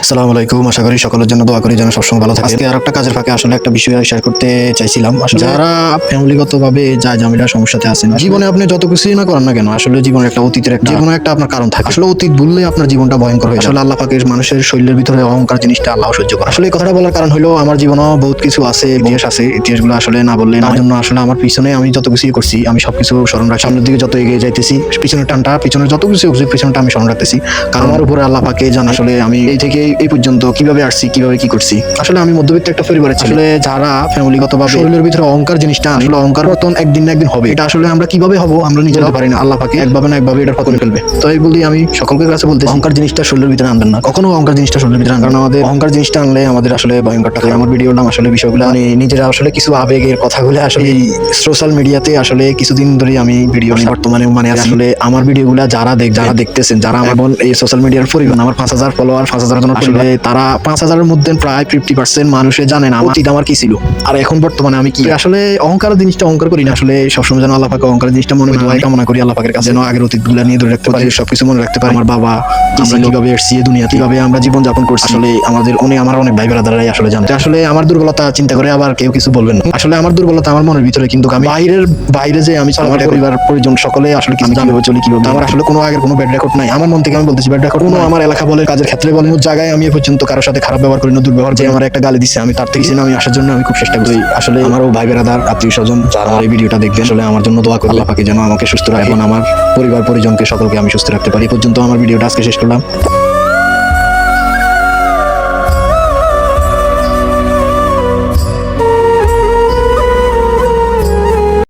আসসালামু আলাইকুম। আশা করি সকলের জন্য দোয়া করি যেন সবসময় ভালো থাকে। আজকে আরেকটা কাজের ফাঁকে আসলে একটা বিষয় শেয়ার করতে চাইছিলাম। আসলে যারা ফ্যামিলিগতভাবে যা ঝামেলা সমস্যাতে আছেন, জীবনে আপনি যত কিছুই না করেন না কেন, আসলে জীবনের একটা অতীতের একটা জীবনে একটা আপনার কারণ থাকে। আসলে অতীত ভুললে আপনার জীবনটা ভয়ঙ্কর হয়ে যায়। আসলে আল্লাহ পাকের মানুষের শরীরের ভিতরে অহংকার জিনিসটা আল্লাহ সহ্য করে। আসলে এই কথাটা বলার কারণ হলো আমার জীবনেও বহুত কিছু আছে, ইতিহাস আছে। ইতিহাসগুলো আসলে না বললে না। জন্য আসলে আমার পিছনে আমি যত কিছুই করছি, আমি সবকিছু স্মরণ রাখি। সামনের দিকে যত এগিয়ে যাইতেছি, পিছনের টানটা, পিছনের যত কিছু করছি, পিছনটা আমি স্মরণ রাখতেছি। কারণ আমার উপরে আল্লাহ পাকে জান আসলে আমি এই থেকে এই পর্যন্ত কিভাবে আসছি, কিভাবে কি করছি। আসলে আমি মধ্যবিত্ত একটা পরিবারের ছেলে। আসলে যারা ফ্যামিলিগতভাবে শরীরের ভিতরে অহংকার জিনিসটা, আসলে অহংকার পতন একদিন না একদিন হবে। এটা আসলে আমরা কিভাবে হবো আমরা নিজেরাও পারি না। আল্লাহ পাকে একভাবে না একভাবে এটা করে ফেলবে। তো এই বলি আমি সকলকে কাছে বলতে, অহংকার জিনিসটা শরীরের ভিতরে আনবেন না, কখনো অহংকার জিনিসটা শরীরের ভিতরে আনবেন না। কারণ আমাদের অহংকার জিনিসটা আনলে আমাদের আসলে ভয়ঙ্করটা হয়। আমার ভিডিওর নাম আসলে বিষয়গুলো মানে নিজেরা আসলে কিছু আবেগের কথাগুলো আসলে সোশ্যাল মিডিয়াতে আসলে কিছুদিন ধরে আমি ভিডিও বর্তমানে মানে আসলে আমার ভিডিওগুলো যারা দেখতেছেন, যারা আমার এই সোশ্যাল মিডিয়ার পরিমাণ, আমার 5,000 ফলোয়ার, 5,000 জন আসলে তারা 5,000-এর মধ্যে প্রায় 50% মানুষে জানে না অতীত আমার কি ছিল আর এখন বর্তমানে আমি কি। আসলে অহংকার জিনিসটা অহংকার করি না, আসলে সবসময় যেন আল্লাহ পাকে অহংকার জিনিসটা মনে হয় কামনা করি আল্লাহ পাকের কাছে, যেন আগের অতীতগুলো নিয়ে ধরে রাখতে পারি, সবকিছু মনে রাখতে পারি। আমার বাবা আমরা কিভাবে এসেছি দুনিয়াতে, কিভাবে আমরা জীবন যাপন করছি, আসলে আমাদের আমার অনেক ভাই ব্রাদাররাই আসলে জানে। আসলে আমার দুর্বলতা চিন্তা করে আবার কেউ কিছু বলবেন না। আসলে আমার দুর্বলতা আমার মনের ভিতরে, কিন্তু আমি বাইরে যে আমি আমার পরিবার পরিজন সকলে আসলে কিছু জানবে চলি কিভাবে। আমার আসলে কোনো আগের কোনো ব্যাড রেকর্ড নাই। আমার মন থেকে আমি বলতেছি, ব্যাড রেকর্ড কোনো আমার এলাকা বলে, কাজের ক্ষেত্রে বলে, কোনো জায়গায় আমি এ পর্যন্ত কারোর সাথে খারাপ ব্যবহার করি না, দুর্ব্যবহার। যে আমার একটা গালি দিচ্ছে আমি তার থেকে আমি আসার জন্য আমি খুব চেষ্টা করি। আসলে আমারও ভাই ব্রাদার, আত্মীয় স্বজন যারা এই ভিডিওটা দেখবেন, আসলে আমার জন্য দোয়া করি আল্লাহ পাকে যেন আমাকে সুস্থ রাখে এবং আমার পরিবার পরিজনকে সকলকে আমি সুস্থ রাখতে পারি। এই পর্যন্ত আমার ভিডিওটা আজকে শেষ করলাম।